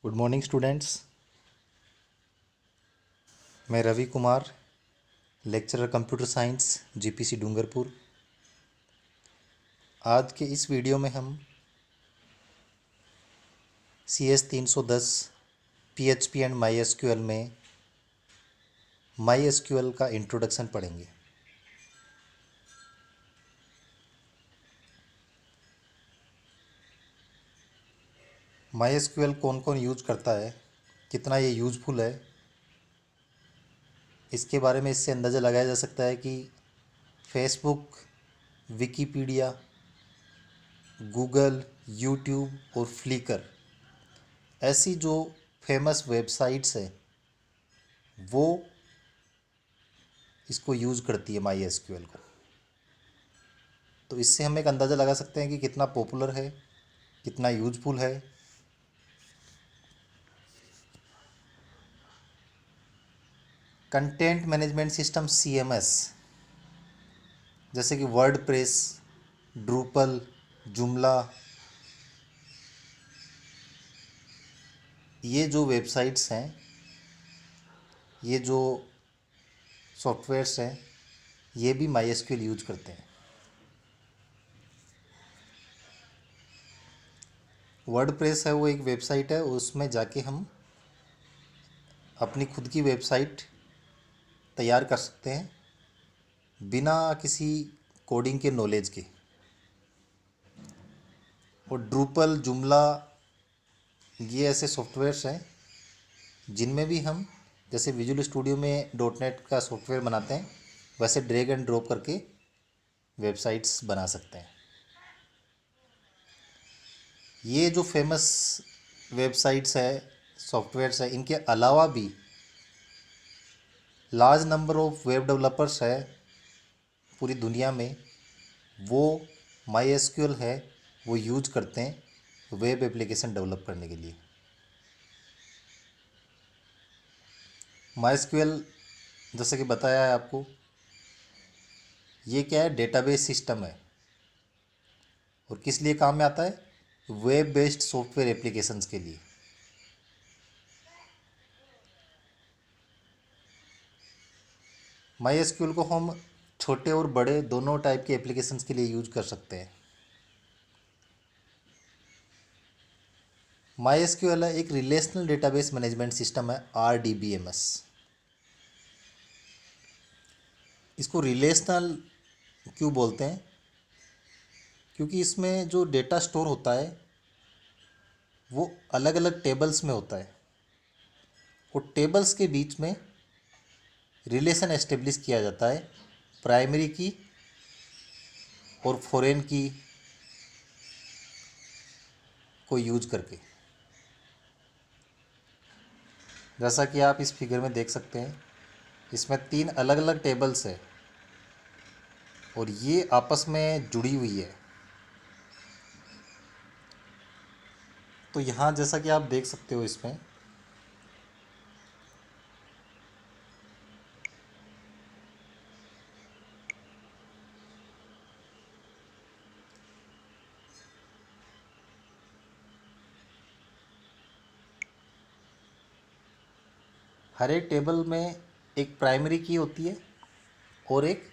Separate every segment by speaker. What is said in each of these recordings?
Speaker 1: Good morning students. मैं Ravi Kumar, lecturer computer science GPC Dungarpur. आज के इस वीडियो में हम CS 310 PHP and MySQL में माई एसक्यूएल का इंट्रोडक्शन पढ़ेंगे। माई एसक्यूएल कौन कौन यूज करता है, कितना ये यूजफुल है, इसके बारे में इससे अंदाज़ा लगाया जा सकता है कि फेसबुक, विकीपीडिया, गूगल, यूट्यूब और फ्लिकर ऐसी जो फेमस वेबसाइट्स है वो इसको यूज़ करती है माई एसक्यूएल को। तो इससे हम एक अंदाज़ा लगा सकते हैं कि कितना पॉपुलर है, कितना यूजफुल है। कंटेंट मैनेजमेंट सिस्टम CMS जैसे कि वर्डप्रेस, ड्रूपल, जुमला, ये जो वेबसाइट्स हैं, ये जो सॉफ्टवेयर्स हैं, ये भी माई एसक्यूएल यूज करते हैं। वर्डप्रेस है वो एक वेबसाइट है, उसमें जाके हम अपनी खुद की वेबसाइट तैयार कर सकते हैं बिना किसी कोडिंग के नॉलेज के। और ड्रूपल, जुमला, ये ऐसे सॉफ्टवेयर्स हैं जिनमें भी हम जैसे विजुअल स्टूडियो में .NET का सॉफ्टवेयर बनाते हैं वैसे ड्रैग एंड ड्रॉप करके वेबसाइट्स बना सकते हैं। ये जो फेमस वेबसाइट्स है, सॉफ्टवेयर्स है, इनके अलावा भी large number of web developers है पूरी दुनिया में, वो माई एसक्यूएल है वो यूज करते हैं वेब एप्लीकेशन डेवलप करने के लिए। माई एसक्यूएल जैसे कि बताया है आपको, ये क्या है, डेटाबेस सिस्टम है और किस लिए काम में आता है, वेब बेस्ड सॉफ्टवेयर एप्लीकेशंस के लिए। माई एसक्यूएल को हम छोटे और बड़े दोनों टाइप के एप्लीकेशंस के लिए यूज कर सकते हैं। माई एसक्यूएल एक रिलेशनल डेटाबेस मैनेजमेंट सिस्टम है, RDBMS। इसको रिलेशनल क्यों बोलते हैं, क्योंकि इसमें जो डेटा स्टोर होता है वो अलग अलग टेबल्स में होता है और टेबल्स के बीच में रिलेशन एस्टेब्लिश किया जाता है प्राइमरी की और फॉरेन की को यूज करके। जैसा कि आप इस फिगर में देख सकते हैं, इसमें 3 अलग अलग टेबल्स है और ये आपस में जुड़ी हुई है। तो यहाँ जैसा कि आप देख सकते हो, इसमें हर एक टेबल में एक प्राइमरी की होती है और एक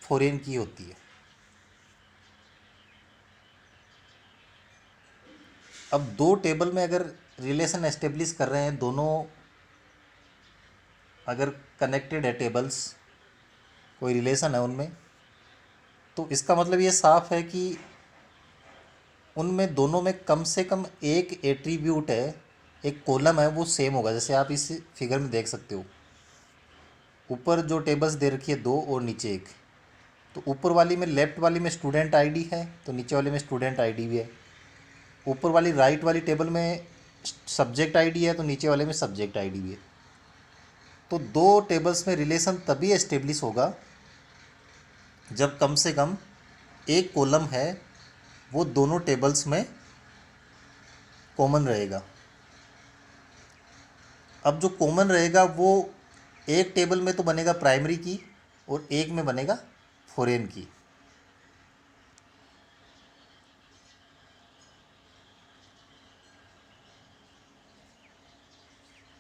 Speaker 1: फॉरेन की होती है। अब दो टेबल में अगर रिलेशन एस्टेब्लिश कर रहे हैं, दोनों अगर कनेक्टेड है टेबल्स, कोई रिलेशन है उनमें, तो इसका मतलब ये साफ है कि उनमें दोनों में कम से कम एक एट्रीब्यूट है, एक कॉलम है, वो सेम होगा। जैसे आप इस फिगर में देख सकते हो, ऊपर जो टेबल्स दे रखी है 2 और नीचे एक, तो ऊपर वाली में, लेफ्ट वाली में स्टूडेंट आईडी है तो नीचे वाले में स्टूडेंट आईडी भी है। ऊपर वाली राइट वाली टेबल में सब्जेक्ट आईडी है तो नीचे वाले में सब्जेक्ट आईडी भी है। तो दो टेबल्स में रिलेशन तभी एस्टेब्लिश होगा जब कम से कम एक कॉलम है वो दोनों टेबल्स में कॉमन रहेगा। अब जो कॉमन रहेगा वो एक टेबल में तो बनेगा प्राइमरी की और एक में बनेगा फॉरेन की।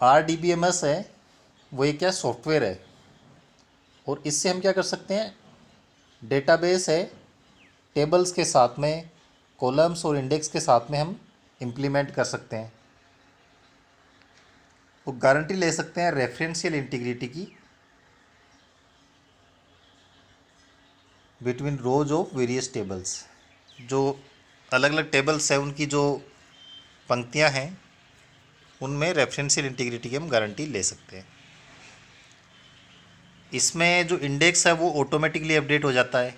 Speaker 1: RDBMS है वो एक क्या सॉफ्टवेयर है, और इससे हम क्या कर सकते हैं, डेटाबेस है, टेबल्स के साथ में, कॉलम्स और इंडेक्स के साथ में हम इम्प्लीमेंट कर सकते हैं। वो गारंटी ले सकते हैं रेफरेंशियल इंटीग्रिटी की between rose of various tables. जो अलग अलग टेबल्स हैं उनकी जो पंक्तियां हैं उनमें रेफरेंशियल इंटीग्रिटी की हम गारंटी ले सकते हैं। इसमें जो इंडेक्स है वो ऑटोमेटिकली अपडेट हो जाता है,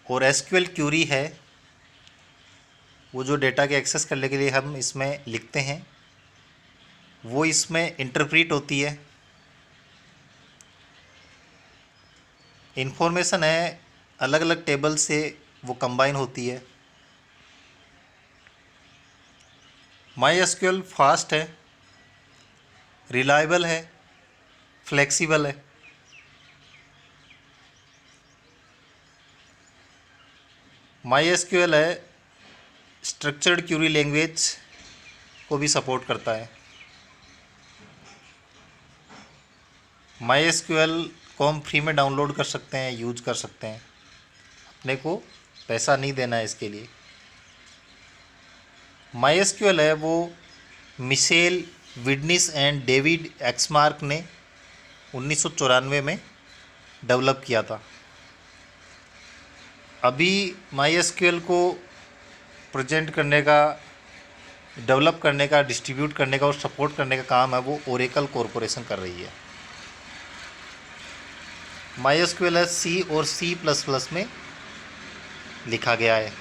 Speaker 1: और एसक्यूएल क्यूरी है वो जो डेटा के एक्सेस करने के लिए हम इसमें लिखते हैं वो इसमें इंटरप्रीट होती है। इन्फॉर्मेशन है अलग अलग टेबल से वो कंबाइन होती है। माई एसक्यूएल फास्ट है, रिलायबल है, फ्लेक्सिबल है। माई एसक्यूएल है स्ट्रक्चर्ड क्यूरी लैंग्वेज को भी सपोर्ट करता है। माई एसक्यूएल को हम फ्री में डाउनलोड कर सकते हैं, यूज कर सकते हैं, अपने को पैसा नहीं देना है इसके लिए। माई एसक्यूएल है वो मिशेल विडनिस एंड डेविड एक्समार्क ने 1994 में डेवलप किया था। अभी माई एसक्यूएल को प्रेजेंट करने का, डेवलप करने का, डिस्ट्रीब्यूट करने का और सपोर्ट करने का काम है वो ओरेकल कॉरपोरेशन कर रही है। माई एसक्यूएल है सी और C++ में लिखा गया है।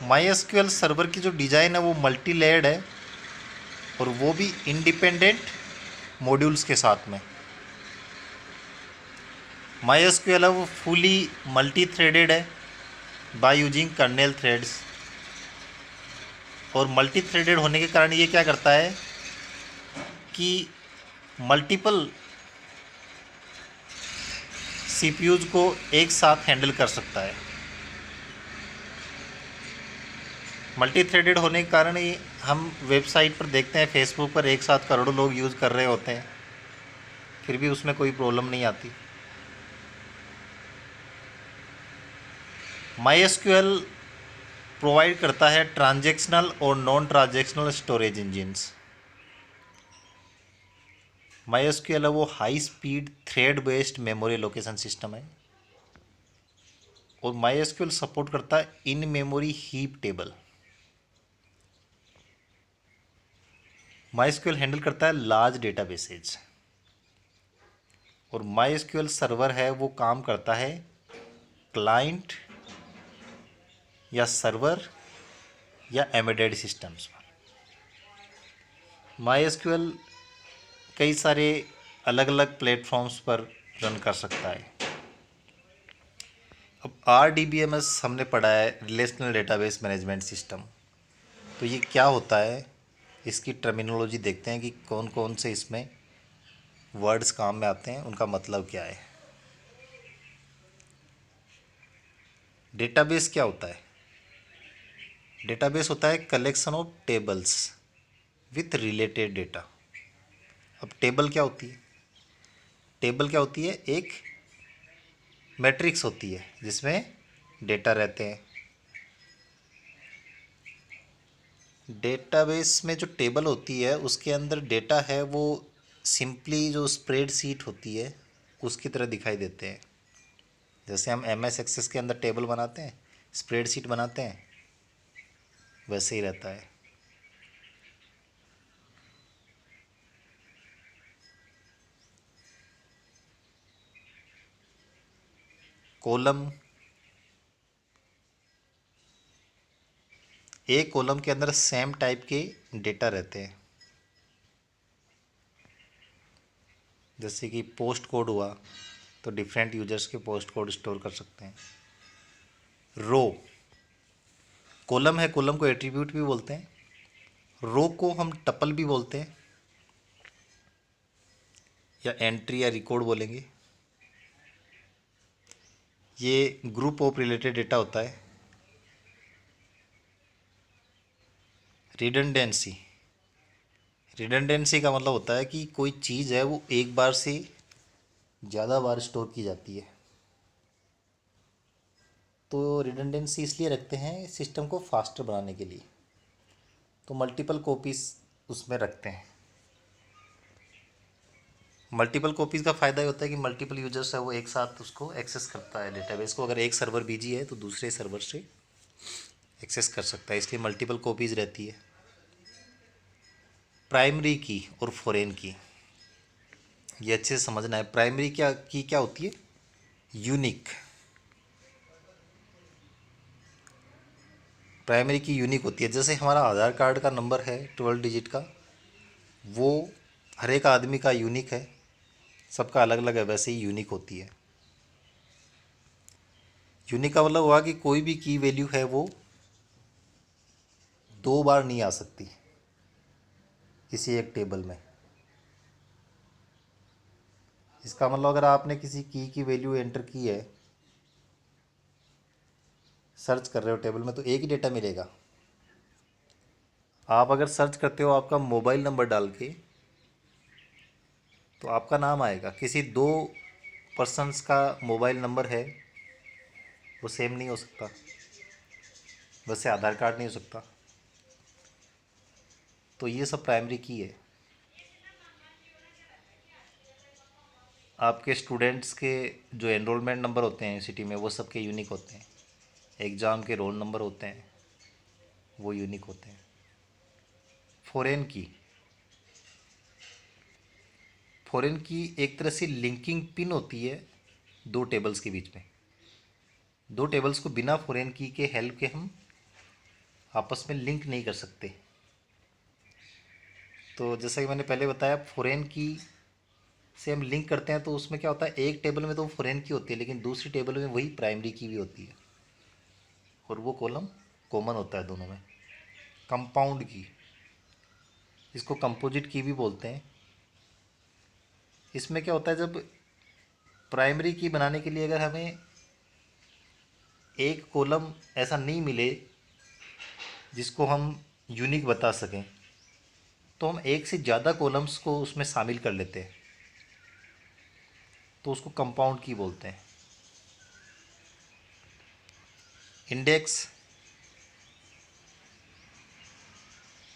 Speaker 1: माई एसक्यूएल सर्वर की जो डिज़ाइन है वो मल्टी लेयर्ड है, और वो भी इंडिपेंडेंट मॉड्यूल्स के साथ में। माई एसक्यूएल है वो फुली मल्टी थ्रेडेड है बाय यूजिंग कर्नेल थ्रेड्स, और मल्टी थ्रेडेड होने के कारण ये क्या करता है कि मल्टीपल सीपीयूज को एक साथ हैंडल कर सकता है। मल्टी थ्रेडेड होने के कारण ही हम वेबसाइट पर देखते हैं, फेसबुक पर एक साथ करोड़ों लोग यूज़ कर रहे होते हैं, फिर भी उसमें कोई प्रॉब्लम नहीं आती। माई एसक्यूएल प्रोवाइड करता है ट्रांजैक्शनल और non transactional storage engines. My SQL है वो high speed thread based memory location system है, और माई एसक्यूएल सपोर्ट करता है in memory heap table. My SQL handle करता है लार्ज डेटाबेसेज, और माई एसक्यूएल सर्वर है वो काम करता है क्लाइंट या सर्वर या एम्बेडेड सिस्टम्स पर। माई एसक्यूएल कई सारे अलग अलग प्लेटफॉर्म्स पर रन कर सकता है। अब RDBMS हमने पढ़ा है, रिलेशनल डेटाबेस मैनेजमेंट सिस्टम। तो ये क्या होता है, इसकी टर्मिनोलॉजी देखते हैं कि कौन कौन से इसमें वर्ड्स काम में आते हैं, उनका मतलब क्या है। डेटाबेस क्या होता है? डेटाबेस होता है collection of tables with related data. अब टेबल क्या होती है? टेबल क्या होती है? एक मैट्रिक्स होती है जिसमें डेटा रहते हैं। डेटाबेस में जो टेबल होती है उसके अंदर डेटा है वो सिंपली जो स्प्रेडशीट होती है उसकी तरह दिखाई देते हैं। जैसे हम MS एक्सेस के अंदर टेबल बनाते हैं, स्प्रेडशीट बनाते हैं, वैसे ही रहता है। कॉलम, एक कॉलम के अंदर सेम टाइप के डेटा रहते हैं। जैसे कि पोस्ट कोड हुआ तो डिफरेंट यूजर्स के पोस्ट कोड स्टोर कर सकते हैं। रो, कॉलम है, कॉलम को एट्रीब्यूट भी बोलते हैं, रो को हम टपल भी बोलते हैं, या एंट्री या रिकॉर्ड बोलेंगे। ये ग्रुप ऑफ रिलेटेड डेटा होता है। रिडंडेंसी, रिडंडेंसी का मतलब होता है कि कोई चीज़ है वो एक बार से ज़्यादा बार स्टोर की जाती है। तो रिडंडेंसी इसलिए रखते हैं सिस्टम को फास्टर बनाने के लिए, तो मल्टीपल कॉपीज उसमें रखते हैं। मल्टीपल कॉपीज़ का फ़ायदा ये होता है कि मल्टीपल यूजर्स है वो एक साथ उसको एक्सेस करता है डेटाबेस को। अगर एक सर्वर बिजी है तो दूसरे सर्वर से एक्सेस कर सकता है, इसलिए मल्टीपल कॉपीज़ रहती है। प्राइमरी की और फॉरेन की, ये अच्छे से समझना है। प्राइमरी क्या होती है? यूनिक। प्राइमरी की यूनिक होती है। जैसे हमारा आधार कार्ड का नंबर है 12 डिजिट का, वो हर एक आदमी का यूनिक है, सबका अलग अलग है, वैसे ही यूनिक होती है। यूनिक का मतलब हुआ कि कोई भी की वैल्यू है वो दो बार नहीं आ सकती किसी एक टेबल में। इसका मतलब अगर आपने किसी की वैल्यू एंटर की है, सर्च कर रहे हो टेबल में, तो एक ही डेटा मिलेगा। आप अगर सर्च करते हो आपका मोबाइल नंबर डाल के, तो आपका नाम आएगा। किसी दो पर्सन्स का मोबाइल नंबर है, वो सेम नहीं हो सकता, वैसे आधार कार्ड नहीं हो सकता। तो ये सब प्राइमरी की है। आपके स्टूडेंट्स के जो एनरोलमेंट नंबर होते हैं सिटी में, वो सबके यूनिक होते हैं। एग्ज़ाम के रोल नंबर होते हैं, वो यूनिक होते हैं। फॉरेन की, फॉरेन की एक तरह से लिंकिंग पिन होती है दो टेबल्स के बीच में। दो टेबल्स को बिना फॉरेन की के हेल्प के हम आपस में लिंक नहीं कर सकते। तो जैसा कि मैंने पहले बताया, फॉरेन की से हम लिंक करते हैं तो उसमें क्या होता है, एक टेबल में तो फॉरेन की होती है, लेकिन दूसरी टेबल में वही प्राइमरी की भी होती है, और वो कॉलम कॉमन होता है दोनों में। कंपाउंड की, इसको कंपोजिट की भी बोलते हैं। इसमें क्या होता है, जब प्राइमरी की बनाने के लिए अगर हमें एक कॉलम ऐसा नहीं मिले जिसको हम यूनिक बता सकें, तो हम एक से ज़्यादा कॉलम्स को उसमें शामिल कर लेते हैं, तो उसको कंपाउंड की बोलते हैं। इंडेक्स,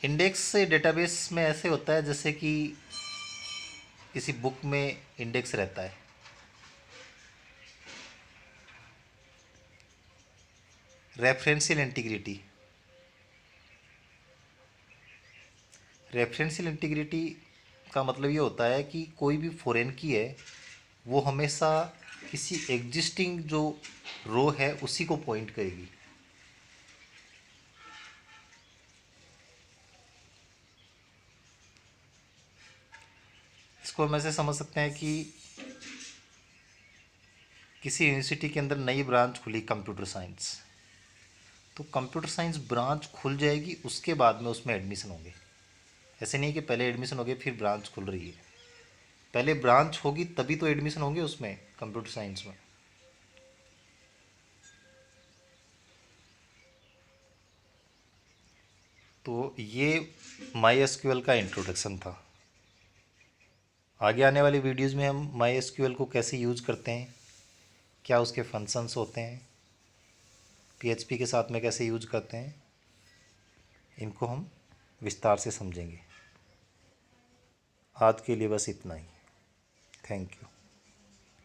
Speaker 1: इंडेक्स से डेटाबेस में ऐसे होता है जैसे कि किसी बुक में इंडेक्स रहता है। रेफरेंशियल इंटीग्रिटी, रेफरेंशियल इंटीग्रिटी का मतलब ये होता है कि कोई भी फॉरेन की है वो हमेशा किसी एग्जिस्टिंग जो रो है उसी को पॉइंट करेगी। इसको हम ऐसे समझ सकते हैं कि किसी यूनिवर्सिटी के अंदर नई ब्रांच खुली कंप्यूटर साइंस, तो कंप्यूटर साइंस ब्रांच खुल जाएगी, उसके बाद में उसमें एडमिशन होंगे। ऐसे नहीं कि पहले एडमिशन हो गए फिर ब्रांच खुल रही है, पहले ब्रांच होगी तभी तो एडमिशन होंगे उसमें, कंप्यूटर साइंस में। तो ये माई एसक्यूएल का इंट्रोडक्शन था। आगे आने वाली वीडियोज़ में हम माई एसक्यूएल को कैसे यूज करते हैं, क्या उसके फंक्शंस होते हैं, पीएचपी के साथ में कैसे यूज करते हैं, इनको हम विस्तार से समझेंगे। आज के लिए बस इतना ही। Thank you.